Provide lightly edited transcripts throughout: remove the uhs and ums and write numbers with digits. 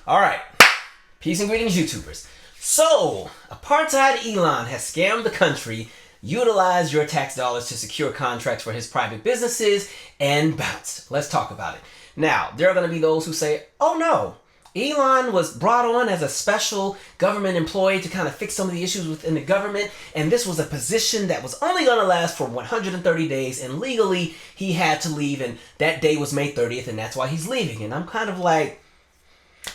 All right. Peace and greetings, YouTubers. So, apartheid Elon has scammed the country, utilized your tax dollars to secure contracts for his private businesses, and bounced. Let's talk about it. Now, there are going to be those who say, oh no, Elon was brought on as a special government employee to kind of fix some of the issues within the government, and this was a position that was only going to last for 130 days, and legally he had to leave, and that day was May 30th, and that's why he's leaving. And I'm kind of like,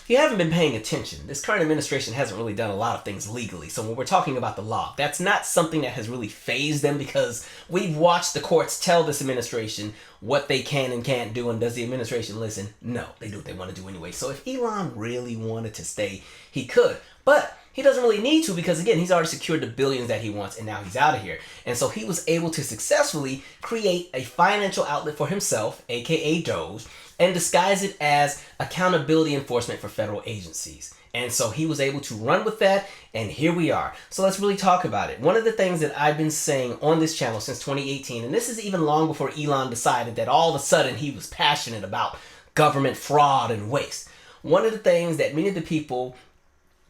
you haven't been paying attention. This current administration hasn't really done a lot of things legally. So when we're talking about the law, that's not something that has really fazed them, because we've watched the courts tell this administration what they can and can't do. And does the administration listen? No, they do what they want to do anyway. So if Elon really wanted to stay, he could. But he doesn't really need to, because again, he's already secured the billions that he wants, and now he's out of here. And so he was able to successfully create a financial outlet for himself, aka Doge, and disguise it as accountability enforcement for federal agencies. And so he was able to run with that, and here we are. So let's really talk about it. One of the things that I've been saying on this channel since 2018, and this is even long before Elon decided that all of a sudden he was passionate about government fraud and waste. One of the things that many of the people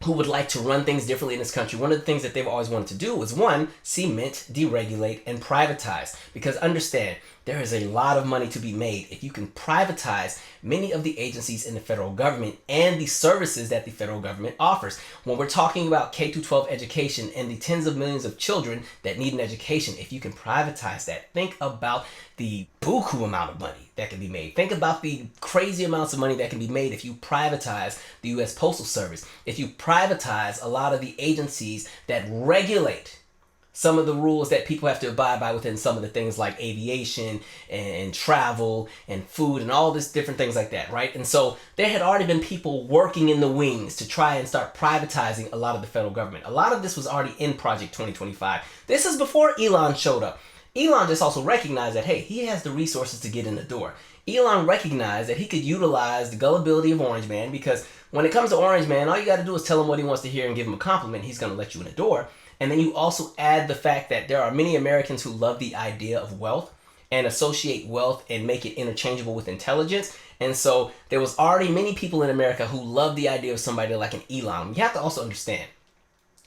who would like to run things differently in this country, one of the things that they've always wanted to do was, one, cement, deregulate, and privatize. Because understand, there is a lot of money to be made if you can privatize many of the agencies in the federal government and the services that the federal government offers. When we're talking about K-12 education and the tens of millions of children that need an education, if you can privatize that, think about the buku amount of money that can be made. Think about the crazy amounts of money that can be made if you privatize the U.S. Postal Service, if you privatize a lot of the agencies that regulate some of the rules that people have to abide by within some of the things like aviation and travel and food and all this different things like that, right? And so there had already been people working in the wings to try and start privatizing a lot of the federal government. A lot of this was already in Project 2025. This is before Elon showed up. Elon just also recognized that, hey, he has the resources to get in the door. Elon recognized that he could utilize the gullibility of Orange Man, because when it comes to Orange Man, all you got to do is tell him what he wants to hear and give him a compliment. He's going to let you in the door. And then you also add the fact that there are many Americans who love the idea of wealth and associate wealth and make it interchangeable with intelligence. And so there was already many people in America who love the idea of somebody like an Elon. You have to also understand,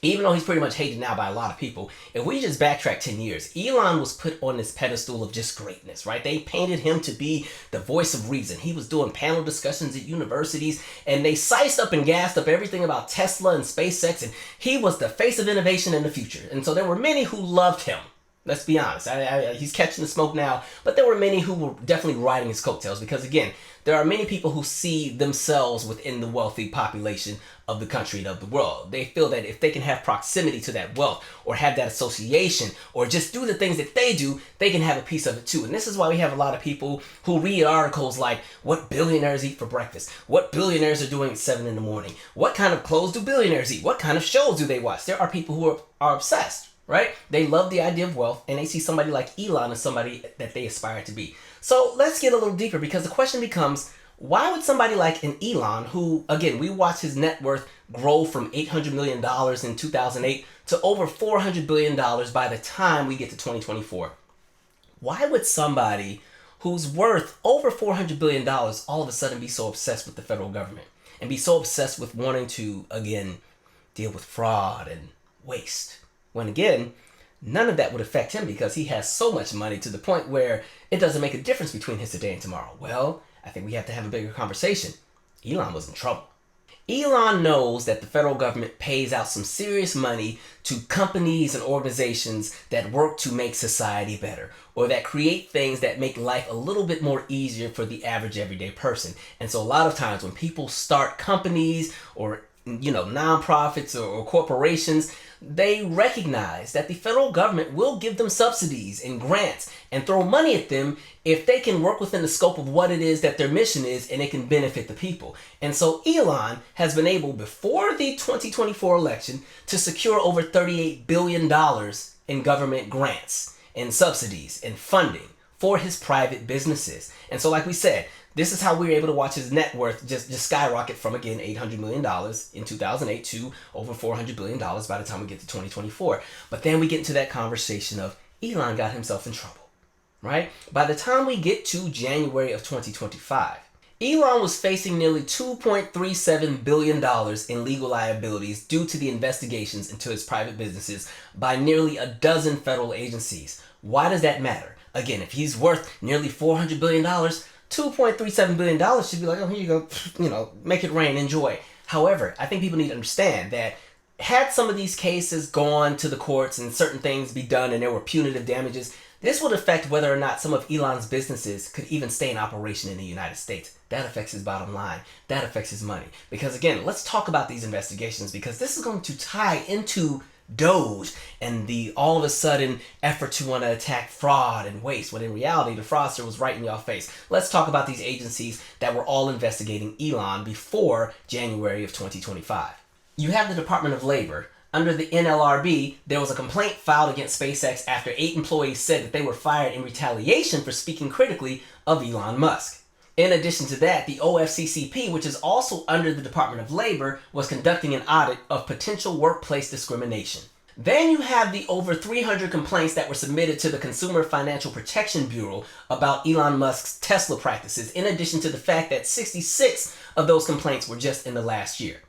even though he's pretty much hated now by a lot of people, if we just backtrack 10 years, Elon was put on this pedestal of just greatness, right? They painted him to be the voice of reason. He was doing panel discussions at universities, and they sized up and gassed up everything about Tesla and SpaceX, and he was the face of innovation in the future. And so there were many who loved him. Let's be honest. He's catching the smoke now, but there were many who were definitely riding his coattails, because again, there are many people who see themselves within the wealthy population of the country and of the world. They feel that if they can have proximity to that wealth, or have that association, or just do the things that they do, they can have a piece of it too. And this is why we have a lot of people who read articles like, what billionaires eat for breakfast? What billionaires are doing at 7 in the morning? What kind of clothes do billionaires eat? What kind of shows do they watch? There are people who are obsessed, right? They love the idea of wealth, and they see somebody like Elon as somebody that they aspire to be. So let's get a little deeper, because the question becomes, why would somebody like an Elon, who, again, we watched his net worth grow from $800 million in 2008 to over $400 billion by the time we get to 2024. Why would somebody who's worth over $400 billion all of a sudden be so obsessed with the federal government and be so obsessed with wanting to, again, deal with fraud and waste? When, again, none of that would affect him, because he has so much money to the point where it doesn't make a difference between his today and tomorrow. Well, I think we have to have a bigger conversation. Elon was in trouble. Elon knows that the federal government pays out some serious money to companies and organizations that work to make society better, or that create things that make life a little bit more easier for the average everyday person. And so a lot of times when people start companies or nonprofits or corporations, they recognize that the federal government will give them subsidies and grants and throw money at them if they can work within the scope of what it is that their mission is, and it can benefit the people. And so Elon has been able, before the 2024 election, to secure over $38 billion in government grants and subsidies and funding for his private businesses. And so, like we said, this is how we were able to watch his net worth just skyrocket from, again, $800 million in 2008 to over $400 billion by the time we get to 2024. But then we get into that conversation of Elon got himself in trouble, right? By the time we get to January of 2025, Elon was facing nearly $2.37 billion in legal liabilities due to the investigations into his private businesses by nearly a dozen federal agencies. Why does that matter? Again, if he's worth nearly $400 billion, $2.37 billion should be like, oh, here you go, make it rain, enjoy. However, I think people need to understand that had some of these cases gone to the courts and certain things be done and there were punitive damages, this would affect whether or not some of Elon's businesses could even stay in operation in the United States. That affects his bottom line. That affects his money. Because again, let's talk about these investigations because this is going to tie into Doge and the all of a sudden effort to want to attack fraud and waste, when in reality the fraudster was right in your face. Let's talk about these agencies that were all investigating Elon before January of 2025. You have the Department of Labor. Under the NLRB, there was a complaint filed against SpaceX after 8 employees said that they were fired in retaliation for speaking critically of Elon Musk. In addition to that, the OFCCP, which is also under the Department of Labor, was conducting an audit of potential workplace discrimination. Then you have the over 300 complaints that were submitted to the Consumer Financial Protection Bureau about Elon Musk's Tesla practices, in addition to the fact that 66 of those complaints were just in the last year.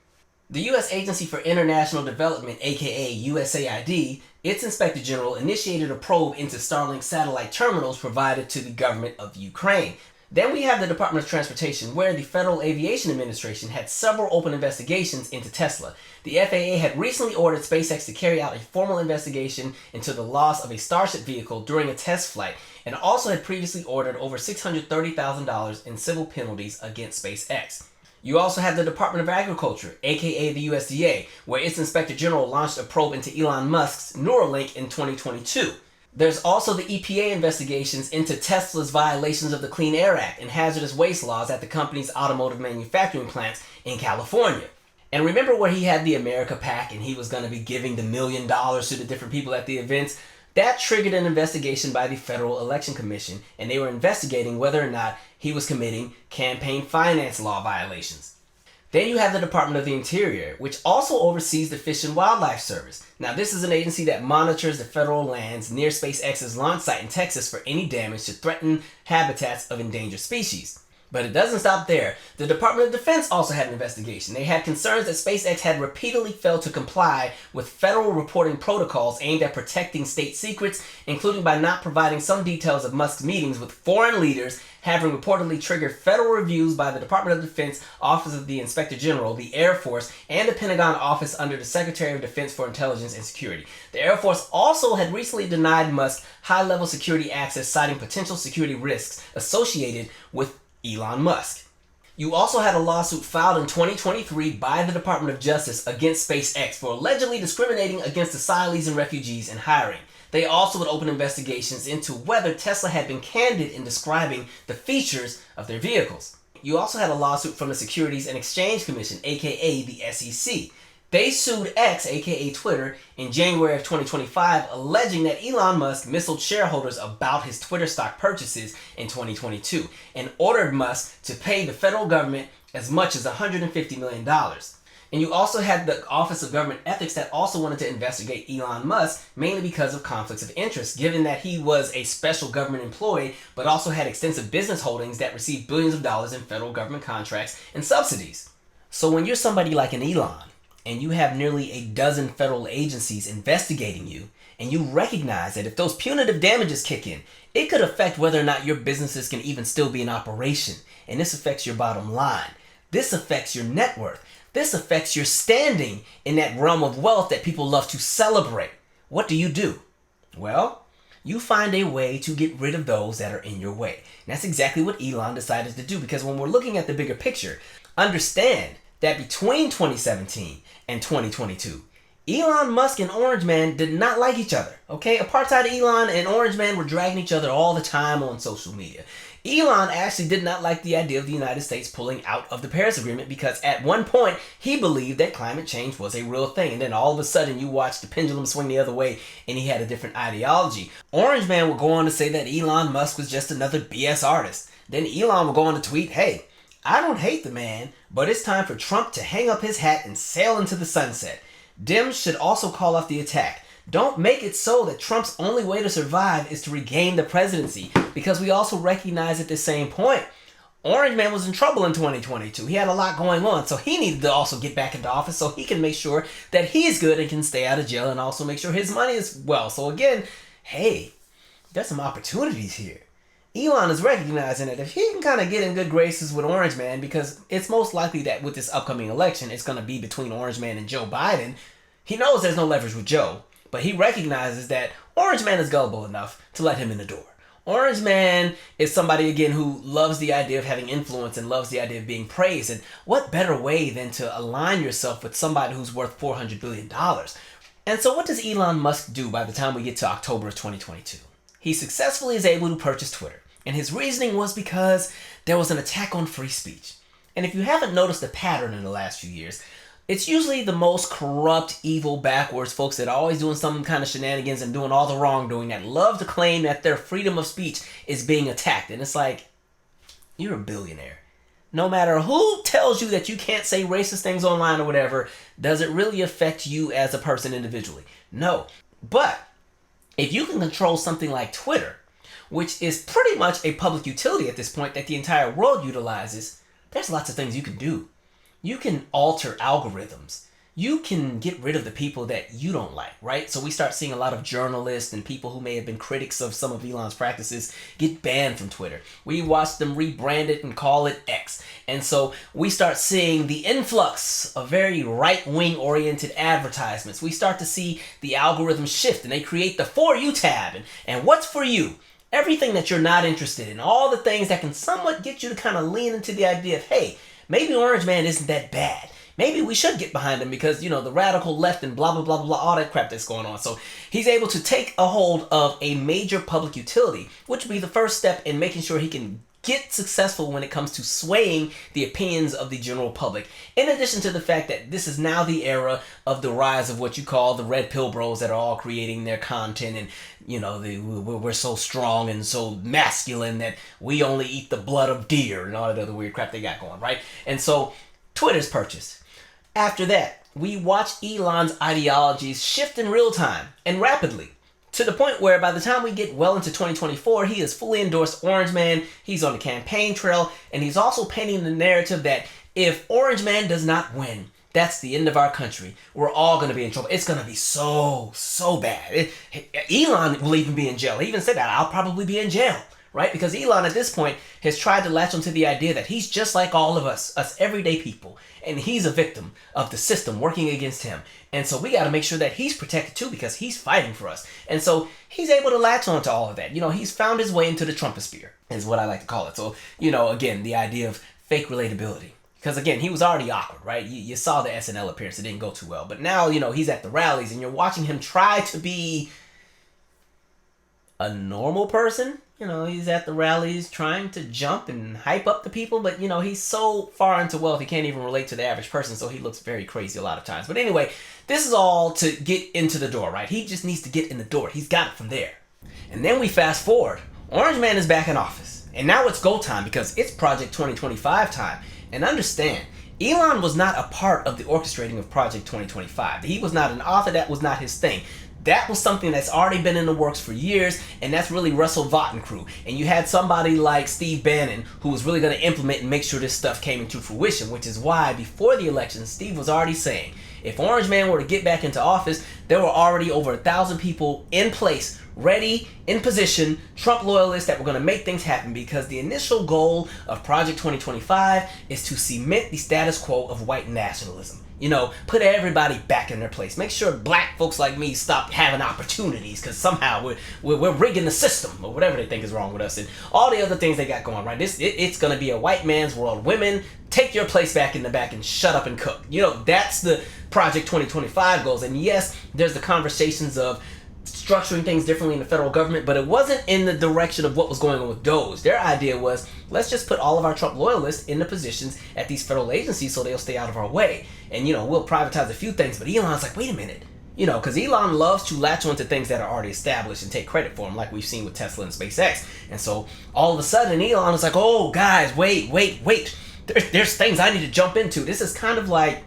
The U.S. Agency for International Development, aka USAID, its Inspector General initiated a probe into Starlink satellite terminals provided to the government of Ukraine. Then we have the Department of Transportation, where the Federal Aviation Administration had several open investigations into Tesla. The FAA had recently ordered SpaceX to carry out a formal investigation into the loss of a Starship vehicle during a test flight, and also had previously ordered over $630,000 in civil penalties against SpaceX. You also have the Department of Agriculture, aka the USDA, where its Inspector General launched a probe into Elon Musk's Neuralink in 2022. There's also the EPA investigations into Tesla's violations of the Clean Air Act and hazardous waste laws at the company's automotive manufacturing plants in California. And remember where he had the America PAC and he was going to be giving the $1 million to the different people at the events? That triggered an investigation by the Federal Election Commission, and they were investigating whether or not he was committing campaign finance law violations. Then you have the Department of the Interior, which also oversees the Fish and Wildlife Service. Now, this is an agency that monitors the federal lands near SpaceX's launch site in Texas for any damage to threatened habitats of endangered species. But it doesn't stop there. The Department of Defense also had an investigation. They had concerns that SpaceX had repeatedly failed to comply with federal reporting protocols aimed at protecting state secrets, including by not providing some details of Musk's meetings with foreign leaders, having reportedly triggered federal reviews by the Department of Defense, Office of the Inspector General, the Air Force, and the Pentagon Office under the Secretary of Defense for Intelligence and Security. The Air Force also had recently denied Musk high-level security access, citing potential security risks associated with Elon Musk. You also had a lawsuit filed in 2023 by the Department of Justice against SpaceX for allegedly discriminating against asylees and refugees in hiring. They also would open investigations into whether Tesla had been candid in describing the features of their vehicles. You also had a lawsuit from the Securities and Exchange Commission, aka the SEC. They sued X, aka Twitter, in January of 2025, alleging that Elon Musk misled shareholders about his Twitter stock purchases in 2022 and ordered Musk to pay the federal government as much as $150 million. And you also had the Office of Government Ethics that also wanted to investigate Elon Musk, mainly because of conflicts of interest, given that he was a special government employee, but also had extensive business holdings that received billions of dollars in federal government contracts and subsidies. So when you're somebody like an Elon, and you have nearly a dozen federal agencies investigating you, and you recognize that if those punitive damages kick in, it could affect whether or not your businesses can even still be in operation. And this affects your bottom line. This affects your net worth. This affects your standing in that realm of wealth that people love to celebrate. What do? Well, you find a way to get rid of those that are in your way. And that's exactly what Elon decided to do, because when we're looking at the bigger picture, understand that between 2017 and 2022, Elon Musk and Orange Man did not like each other, okay? Apartheid Elon and Orange Man were dragging each other all the time on social media. Elon actually did not like the idea of the United States pulling out of the Paris Agreement because at one point he believed that climate change was a real thing, and then all of a sudden you watch the pendulum swing the other way and he had a different ideology. Orange Man would go on to say that Elon Musk was just another BS artist. Then Elon would go on to tweet, "Hey, I don't hate the man, but it's time for Trump to hang up his hat and sail into the sunset. Dems should also call off the attack. Don't make it so that Trump's only way to survive is to regain the presidency," because we also recognize at the same point, Orange Man was in trouble in 2022. He had a lot going on, so he needed to also get back into office so he can make sure that he's good and can stay out of jail and also make sure his money is well. So again, hey, there's some opportunities here. Elon is recognizing that if he can kind of get in good graces with Orange Man, because it's most likely that with this upcoming election, it's going to be between Orange Man and Joe Biden. He knows there's no leverage with Joe, but he recognizes that Orange Man is gullible enough to let him in the door. Orange Man is somebody, again, who loves the idea of having influence and loves the idea of being praised. And what better way than to align yourself with somebody who's worth $400 billion? And so what does Elon Musk do by the time we get to October of 2022? He successfully is able to purchase Twitter. And his reasoning was because there was an attack on free speech. And if you haven't noticed a pattern in the last few years, it's usually the most corrupt, evil, backwards folks that are always doing some kind of shenanigans and doing all the wrongdoing that love to claim that their freedom of speech is being attacked. And it's like, you're a billionaire. No matter who tells you that you can't say racist things online or whatever, does it really affect you as a person individually? No. But if you can control something like Twitter, which is pretty much a public utility at this point that the entire world utilizes, there's lots of things you can do. You can alter algorithms. You can get rid of the people that you don't like, right? So we start seeing a lot of journalists and people who may have been critics of some of Elon's practices get banned from Twitter. We watch them rebrand it and call it X. And so we start seeing the influx of very right-wing oriented advertisements. We start to see the algorithm shift and they create the For You tab. And what's for you? Everything that you're not interested in, all the things that can somewhat get you to kind of lean into the idea of, hey, maybe Orange Man isn't that bad. Maybe we should get behind him because, you know, the radical left and blah, blah, blah, blah, all that crap that's going on. So he's able to take a hold of a major public utility, which would be the first step in making sure he can get successful when it comes to swaying the opinions of the general public. In addition to the fact that this is now the era of the rise of what you call the red pill bros that are all creating their content and, you know, we're so strong and so masculine that we only eat the blood of deer and all that other weird crap they got going, right? And so Twitter's purchased. After that, we watch Elon's ideologies shift in real time and rapidly, to the point where by the time we get well into 2024, he has fully endorsed Orange Man, he's on the campaign trail, and he's also painting the narrative that if Orange Man does not win, that's the end of our country. We're all going to be in trouble. It's going to be so bad. Elon will even be in jail. He even said that, I'll probably be in jail, right? Because Elon at this point has tried to latch onto the idea that he's just like all of us everyday people, and he's a victim of the system working against him. And so we got to make sure that he's protected too because he's fighting for us. And so he's able to latch onto all of that. You know, he's found his way into the Trumposphere is what I like to call it. So, you know, again, the idea of fake relatability. Because again, he was already awkward, right? You saw the SNL appearance. It didn't go too well. But now, you know, he's at the rallies and you're watching him try to be a normal person. You know, he's at the rallies trying to jump and hype up the people, but, you know, he's so far into wealth, he can't even relate to the average person, so he looks very crazy a lot of times. But anyway, this is all to get into the door, right? He just needs to get in the door. He's got it from there. And then we fast forward. Orange Man is back in office. And now it's go time because it's Project 2025 time. And understand, Elon was not a part of the orchestrating of Project 2025. He was not an author. That was not his thing. That was something that's already been in the works for years, and that's really Russell Vought and crew. And you had somebody like Steve Bannon who was really going to implement and make sure this stuff came into fruition, which is why before the election, Steve was already saying, if Orange Man were to get back into office, there were already over 1,000 people in place, ready, in position, Trump loyalists that were going to make things happen because the initial goal of Project 2025 is to cement the status quo of white nationalism. You know, put everybody back in their place. Make sure black folks like me stop having opportunities because somehow we're rigging the system or whatever they think is wrong with us and all the other things they got going, right? It's going to be a white man's world. Women, take your place back in the back and shut up and cook. You know, that's the Project 2025 goals. And yes, there's the conversations of structuring things differently in the federal government, but it wasn't in the direction of what was going on with Doge. Their idea was, let's just put all of our Trump loyalists in the positions at these federal agencies so they'll stay out of our way. And, you know, we'll privatize a few things, but Elon's like, wait a minute. You know, because Elon loves to latch onto things that are already established and take credit for them, like we've seen with Tesla and SpaceX. And so all of a sudden, Elon is like, oh, guys, wait. There's things I need to jump into. This is kind of like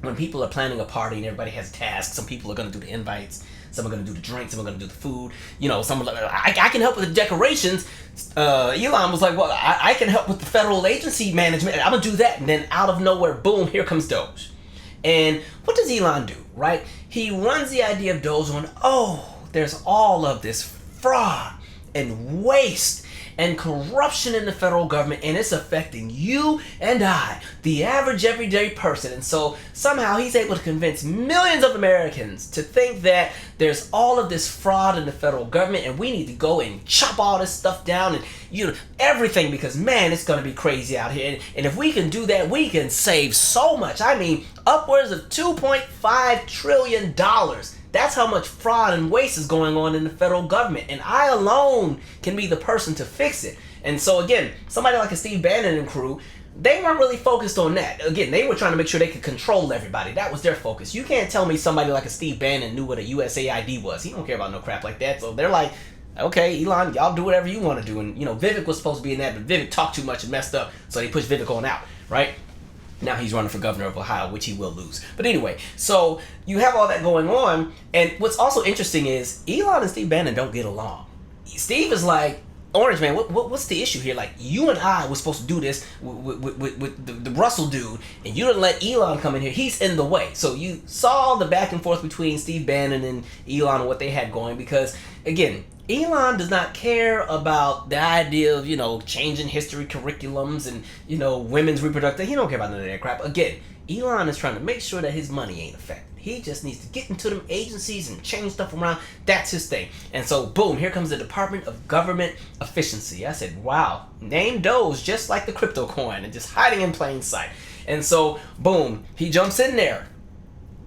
when people are planning a party and everybody has tasks. Some people are going to do the invites. some are going to do the drinks, some are going to do the food. Some are like, I can help with the decorations. Elon was like, well, I can help with the federal agency management. I'm going to do that. And then out of nowhere, boom, here comes Doge. And what does Elon do, right? He runs the idea of Doge on, there's all of this fraud and waste and corruption in the federal government, and it's affecting you and I, the average everyday person. And so somehow he's able to convince millions of Americans to think that there's all of this fraud in the federal government, and we need to go and chop all this stuff down and everything, because man, it's going to be crazy out here. And if we can do that, we can save so much. I mean, upwards of $2.5 trillion. That's how much fraud and waste is going on in the federal government. And I alone can be the person to fix it. And so again, somebody like a Steve Bannon and crew, they weren't really focused on that. Again, they were trying to make sure they could control everybody. That was their focus. You can't tell me somebody like a Steve Bannon knew what a USAID was. He don't care about no crap like that. So they're like, okay, Elon, y'all do whatever you want to do. And Vivek was supposed to be in that, but Vivek talked too much and messed up. So they pushed Vivek on out, right? Now he's running for governor of Ohio, which he will lose. But anyway, so you have all that going on. And what's also interesting is Elon and Steve Bannon don't get along. Steve is like, Orange Man, what's the issue here? Like, you and I were supposed to do this with the Russell dude, and you didn't let Elon come in here. He's in the way. So you saw the back and forth between Steve Bannon and Elon and what they had going, because, again, Elon does not care about the idea of, changing history curriculums and, women's reproductive. He don't care about none of that crap. Again, Elon is trying to make sure that his money ain't affected. He just needs to get into them agencies and change stuff around. That's his thing. And so, boom, here comes the Department of Government Efficiency. I said, wow, name Doge just like the crypto coin and just hiding in plain sight. And so, boom, he jumps in there,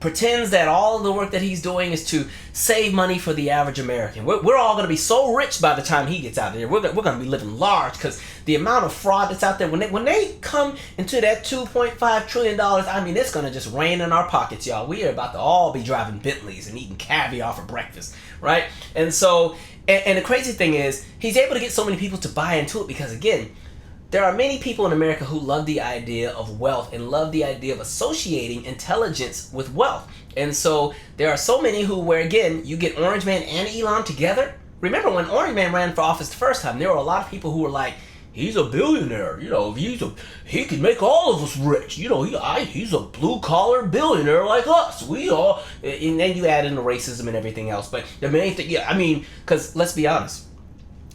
pretends that all of the work that he's doing is to save money for the average American. We're all going to be so rich by the time he gets out there. We're going to be living large, because the amount of fraud that's out there, when they come into that $2.5 trillion, I mean, it's going to just rain in our pockets, y'all. We are about to all be driving Bentleys and eating caviar for breakfast, right? And so, and the crazy thing is, he's able to get so many people to buy into it because, again, there are many people in America who love the idea of wealth and love the idea of associating intelligence with wealth. And so there are so many where, again, you get Orange Man and Elon together. Remember when Orange Man ran for office the first time, there were a lot of people who were like, he's a billionaire, he can make all of us rich. He's a blue-collar billionaire like us. We all, and then you add in the racism and everything else. But the main thing, because let's be honest,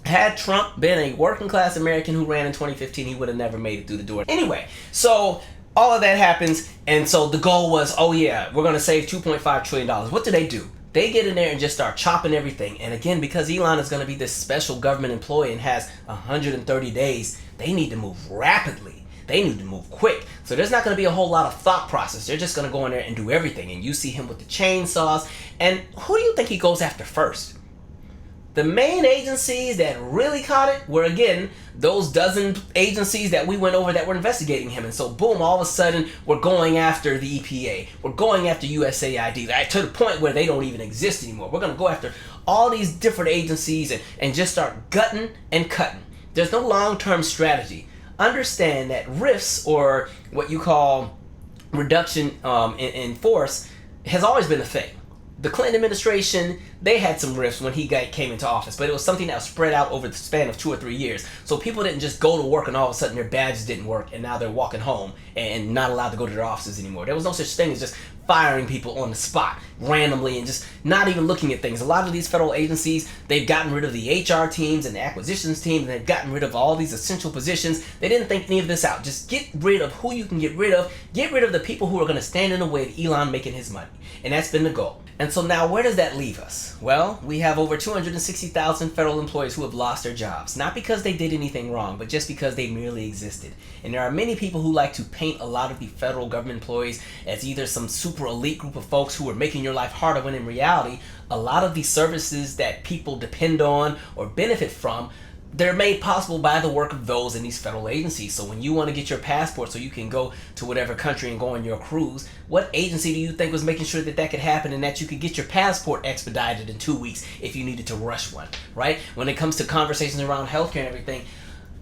had Trump been a working class American who ran in 2015, he would have never made it through the door. Anyway, so all of that happens, and so the goal was, we're going to save $2.5 trillion. What do? They get in there and just start chopping everything. And again, because Elon is going to be this special government employee and has 130 days, they need to move rapidly. They need to move quick. So there's not going to be a whole lot of thought process. They're just going to go in there and do everything. And you see him with the chainsaws. And who do you think he goes after first? The main agencies that really caught it were, again, those dozen agencies that we went over that were investigating him. And so, boom, all of a sudden, we're going after the EPA. We're going after USAID, to the point where they don't even exist anymore. We're going to go after all these different agencies and just start gutting and cutting. There's no long-term strategy. Understand that rifts, or what you call reduction in force, has always been a thing. The Clinton administration, they had some rifts when he came into office, but it was something that was spread out over the span of 2 or 3 years. So people didn't just go to work and all of a sudden their badges didn't work and now they're walking home and not allowed to go to their offices anymore. There was no such thing as just firing people on the spot randomly and just not even looking at things. A lot of these federal agencies, they've gotten rid of the HR teams and the acquisitions teams, and they've gotten rid of all these essential positions. They didn't think any of this out. Just get rid of who you can get rid of. Get rid of the people who are going to stand in the way of Elon making his money. And that's been the goal. And so now where does that leave us? Well, we have over 260,000 federal employees who have lost their jobs. Not because they did anything wrong, but just because they merely existed. And there are many people who like to paint a lot of the federal government employees as either some super elite group of folks who are making your life harder, when in reality, a lot of these services that people depend on or benefit from, they're made possible by the work of those in these federal agencies. So when you want to get your passport so you can go to whatever country and go on your cruise, what agency do you think was making sure that that could happen and that you could get your passport expedited in 2 weeks if you needed to rush one, right? When it comes to conversations around healthcare and everything,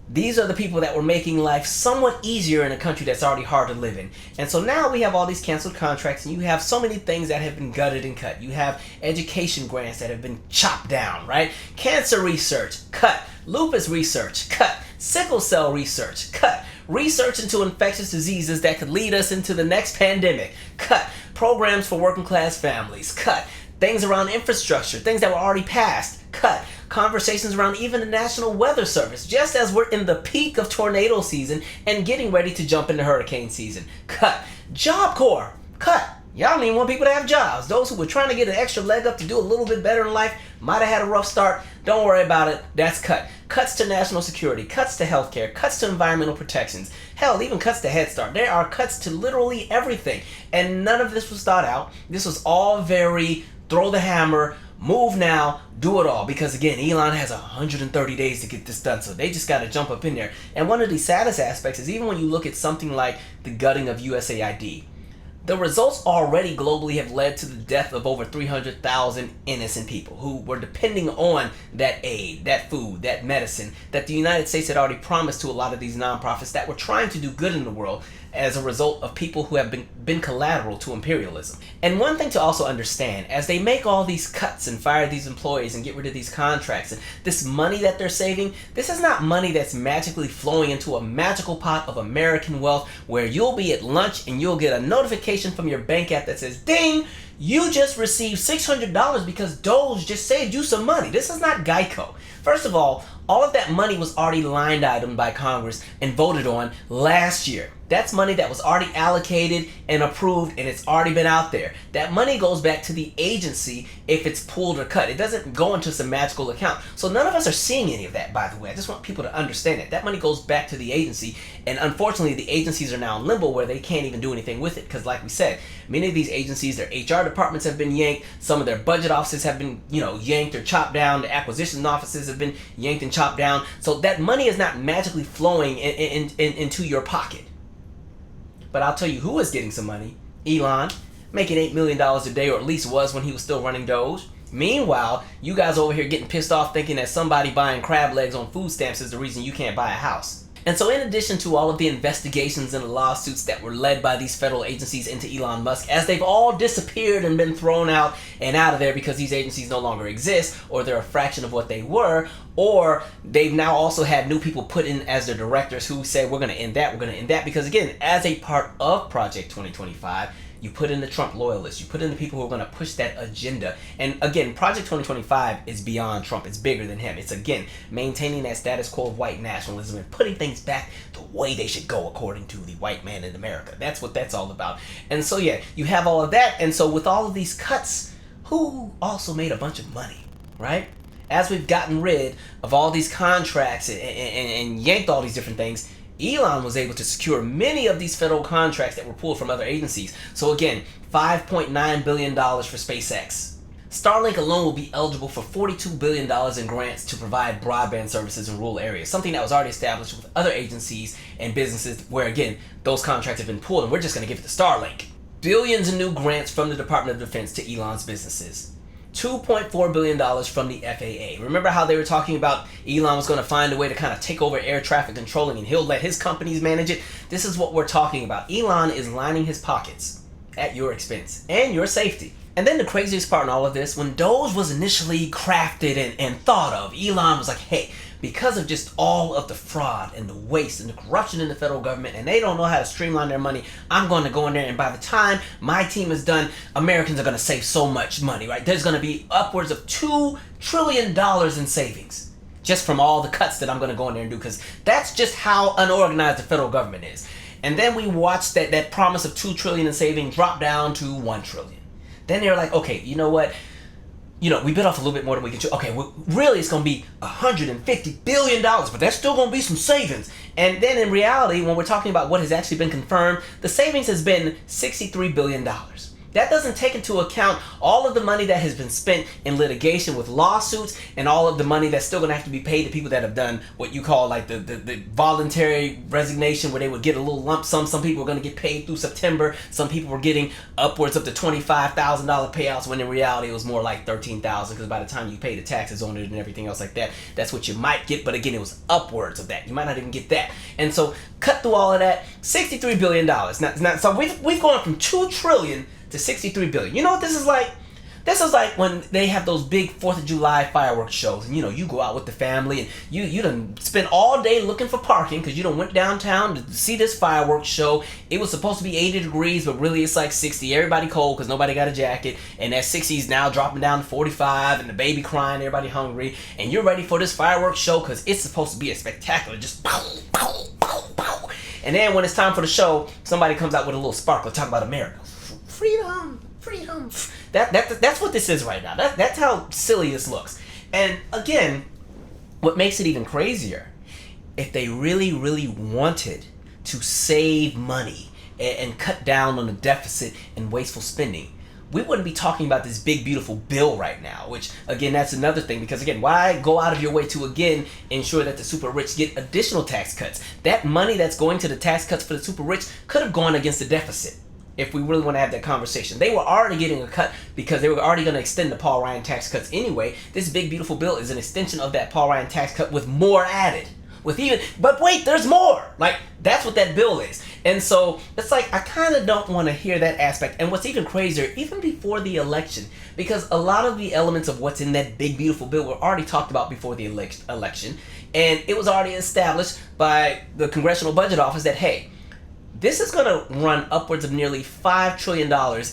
These are the people that were making life somewhat easier in a country that's already hard to live in. And so now we have all these canceled contracts, and you have so many things that have been gutted and cut. You have education grants that have been chopped down, right? Cancer research, cut. Lupus research, cut. Sickle cell research, cut. Research into infectious diseases that could lead us into the next pandemic, cut. Programs for working class families, cut. Things around infrastructure, things that were already passed, cut. Conversations around even the National Weather Service, just as we're in the peak of tornado season and getting ready to jump into hurricane season, cut. Job Corps, cut. Y'all don't even want people to have jobs. Those who were trying to get an extra leg up to do a little bit better in life might have had a rough start. Don't worry about it. That's cut. Cuts to national security, cuts to healthcare, cuts to environmental protections. Hell, even cuts to Head Start. There are cuts to literally everything. And none of this was thought out. This was all very throw the hammer, move now, do it all. Because again, Elon has 130 days to get this done. So they just got to jump up in there. And one of the saddest aspects is even when you look at something like the gutting of USAID, the results already globally have led to the death of over 300,000 innocent people who were depending on that aid, that food, that medicine that the United States had already promised to a lot of these nonprofits that were trying to do good in the world as a result of people who have been collateral to imperialism. And one thing to also understand, as they make all these cuts and fire these employees and get rid of these contracts, and this money that they're saving, this is not money that's magically flowing into a magical pot of American wealth where you'll be at lunch and you'll get a notification from your bank app that says, ding, you just received $600 because Doge just saved you some money. This is not Geico. First of all of that money was already line itemed by Congress and voted on last year. That's money that was already allocated and approved, and it's already been out there. That money goes back to the agency if it's pulled or cut. It doesn't go into some magical account. So none of us are seeing any of that, by the way. I just want people to understand that. That money goes back to the agency, and unfortunately the agencies are now in limbo where they can't even do anything with it, because like we said, many of these agencies, their HR departments have been yanked, some of their budget offices have been, yanked or chopped down, the acquisition offices have been yanked and chopped down. So that money is not magically flowing into your pocket. But I'll tell you who is getting some money. Elon, making $8 million a day, or at least was when he was still running Doge. Meanwhile, you guys over here getting pissed off thinking that somebody buying crab legs on food stamps is the reason you can't buy a house. And so in addition to all of the investigations and the lawsuits that were led by these federal agencies into Elon Musk, as they've all disappeared and been thrown out and out of there because these agencies no longer exist, or they're a fraction of what they were, or they've now also had new people put in as their directors who say, we're going to end that, because again, as a part of Project 2025, you put in the Trump loyalists, you put in the people who are going to push that agenda. And again, Project 2025 is beyond Trump. It's bigger than him. It's, again, maintaining that status quo of white nationalism and putting things back the way they should go according to the white man in America. That's what that's all about. And so, yeah, you have all of that. And so with all of these cuts, who also made a bunch of money, right? As we've gotten rid of all these contracts and yanked all these different things, Elon was able to secure many of these federal contracts that were pulled from other agencies. So again, $5.9 billion for SpaceX. Starlink alone will be eligible for $42 billion in grants to provide broadband services in rural areas, something that was already established with other agencies and businesses where, again, those contracts have been pulled, and we're just going to give it to Starlink. Billions in new grants from the Department of Defense to Elon's businesses. $2.4 billion from the FAA. Remember how they were talking about Elon was going to find a way to kind of take over air traffic controlling and he'll let his companies manage it? This is what we're talking about. Elon is lining his pockets at your expense and your safety. And then the craziest part in all of this, when Doge was initially crafted and thought of, Elon was like, hey, because of just all of the fraud and the waste and the corruption in the federal government, and they don't know how to streamline their money, I'm going to go in there, and by the time my team is done, Americans are going to save so much money, right? There's going to be upwards of $2 trillion in savings just from all the cuts that I'm going to go in there and do, because that's just how unorganized the federal government is. And then we watched that promise of $2 trillion in savings drop down to $1 trillion. Then they're like, okay, you know what? We bit off a little bit more than we can chew. Okay, well, really it's going to be $150 billion, but that's still going to be some savings. And then in reality, when we're talking about what has actually been confirmed, the savings has been $63 billion. That doesn't take into account all of the money that has been spent in litigation with lawsuits and all of the money that's still going to have to be paid to people that have done what you call like the voluntary resignation, where they would get a little lump sum. Some people were going to get paid through September. Some people were getting upwards up to $25,000 payouts, when in reality it was more like $13,000, because by the time you pay the taxes on it and everything else like that, that's what you might get. But again, it was upwards of that. You might not even get that. And so cut through all of that, $63 billion. Now, so we've gone from $2 trillion to $63 billion. You know what this is like? This is like when they have those big 4th of July fireworks shows, and you go out with the family and you done spend all day looking for parking because you done went downtown to see this fireworks show. It was supposed to be 80 degrees, but really it's like 60. Everybody cold because nobody got a jacket, and that 60 is now dropping down to 45, and the baby crying, everybody hungry, and you're ready for this fireworks show because it's supposed to be a spectacular, just pow, pow, pow, pow. And then when it's time for the show, somebody comes out with a little sparkler, talk about America. Freedom. That's what this is right now. That's how silly this looks. And again, what makes it even crazier, if they really, really wanted to save money and cut down on the deficit and wasteful spending, we wouldn't be talking about this big, beautiful bill right now, which, again, that's another thing. Because, again, why go out of your way to, again, ensure that the super rich get additional tax cuts? That money that's going to the tax cuts for the super rich could have gone against the deficit. If we really want to have that conversation, they were already getting a cut because they were already going to extend the Paul Ryan tax cuts anyway. This big, beautiful bill is an extension of that Paul Ryan tax cut with more added. But wait, there's more. Like, that's what that bill is. And so it's like, I kind of don't want to hear that aspect. And what's even crazier, even before the election, because a lot of the elements of what's in that big, beautiful bill were already talked about before the election. And it was already established by the Congressional Budget Office that, hey, this is going to run upwards of nearly $5 trillion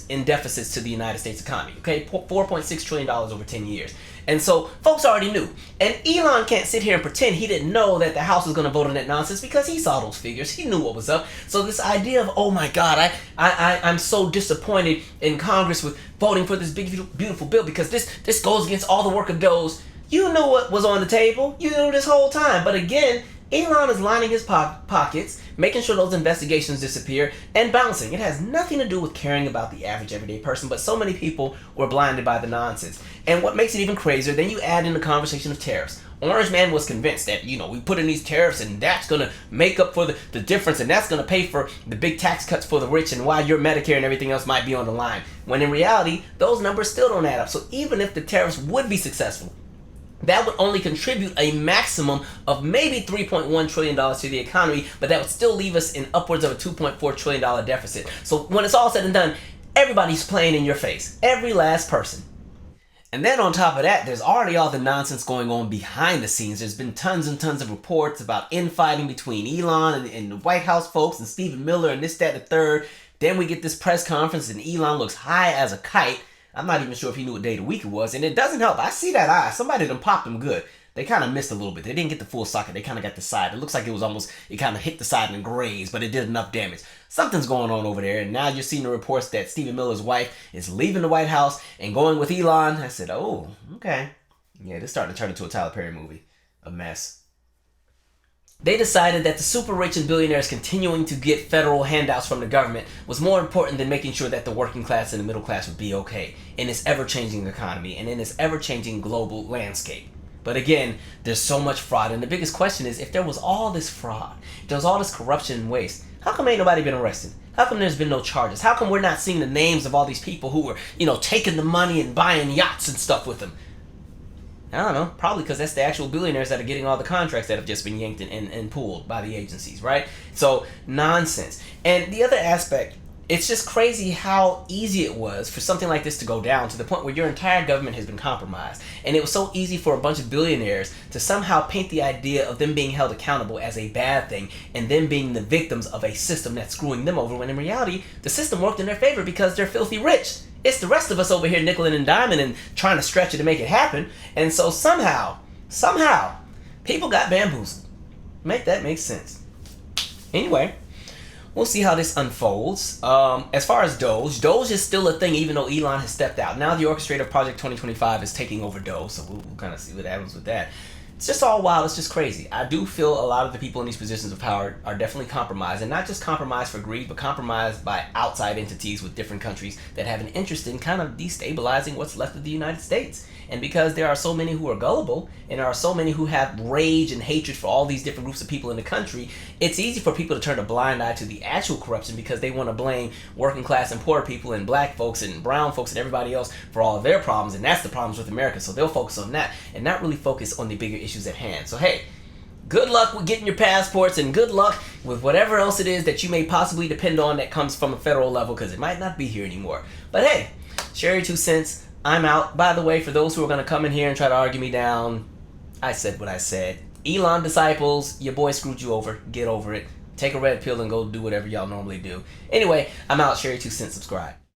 in deficits to the United States economy, okay? $4.6 trillion over 10 years. And so folks already knew. And Elon can't sit here and pretend he didn't know that the House was going to vote on that nonsense, because he saw those figures. He knew what was up. So this idea of, oh my God, I'm so disappointed in Congress with voting for this big, beautiful bill because this goes against all the work of Doge. You knew what was on the table. You knew this whole time. But again, Elon is lining his pockets, making sure those investigations disappear, and bouncing. It has nothing to do with caring about the average everyday person, but so many people were blinded by the nonsense. And what makes it even crazier, then you add in the conversation of tariffs. Orange Man was convinced that, we put in these tariffs and that's going to make up for the difference, and that's going to pay for the big tax cuts for the rich and why your Medicare and everything else might be on the line. When in reality, those numbers still don't add up. So even if the tariffs would be successful, that would only contribute a maximum of maybe $3.1 trillion to the economy, but that would still leave us in upwards of a $2.4 trillion deficit. So when it's all said and done, everybody's playing in your face. Every last person. And then on top of that, there's already all the nonsense going on behind the scenes. There's been tons and tons of reports about infighting between Elon and the White House folks and Stephen Miller and this, that, and the third. Then we get this press conference and Elon looks high as a kite. I'm not even sure if he knew what day of the week it was, and it doesn't help. I see that eye. Somebody done popped him good. They kind of missed a little bit. They didn't get the full socket. They kind of got the side. It looks like it kind of hit the side and grazed, but it did enough damage. Something's going on over there, and now you're seeing the reports that Stephen Miller's wife is leaving the White House and going with Elon. I said, oh, okay. Yeah, this is starting to turn into a Tyler Perry movie. A mess. They decided that the super rich and billionaires continuing to get federal handouts from the government was more important than making sure that the working class and the middle class would be okay in this ever-changing economy and in this ever-changing global landscape. But again, there's so much fraud, and the biggest question is, if there was all this fraud, if there was all this corruption and waste, how come ain't nobody been arrested? How come there's been no charges? How come we're not seeing the names of all these people who were, taking the money and buying yachts and stuff with them? I don't know, probably because that's the actual billionaires that are getting all the contracts that have just been yanked and pulled by the agencies, right? So, nonsense. And the other aspect, it's just crazy how easy it was for something like this to go down to the point where your entire government has been compromised. And it was so easy for a bunch of billionaires to somehow paint the idea of them being held accountable as a bad thing and them being the victims of a system that's screwing them over, when in reality, the system worked in their favor because they're filthy rich. It's the rest of us over here nickeling and diming and trying to stretch it to make it happen. And so somehow, people got bamboozled. Make that make sense. Anyway, we'll see how this unfolds. As far as Doge is still a thing even though Elon has stepped out. Now the orchestrator of Project 2025 is taking over Doge, so we'll kind of see what happens with that. it's just all wild. It's just crazy. I do feel a lot of the people in these positions of power are definitely compromised, and not just compromised for greed, but compromised by outside entities with different countries that have an interest in kind of destabilizing what's left of the United States. And because there are so many who are gullible, and there are so many who have rage and hatred for all these different groups of people in the country, it's easy for people to turn a blind eye to the actual corruption because they want to blame working class and poor people and black folks and brown folks and everybody else for all of their problems, and that's the problems with America. So they'll focus on that and not really focus on the bigger issues at hand. So hey, good luck with getting your passports, and good luck with whatever else it is that you may possibly depend on that comes from a federal level, because it might not be here anymore. But hey, share your 2 cents. I'm out. By the way, for those who are going to come in here and try to argue me down, I said what I said. Elon disciples, your boy screwed you over. Get over it. Take a red pill and go do whatever y'all normally do. Anyway, I'm out. Share your 2 cents. Subscribe.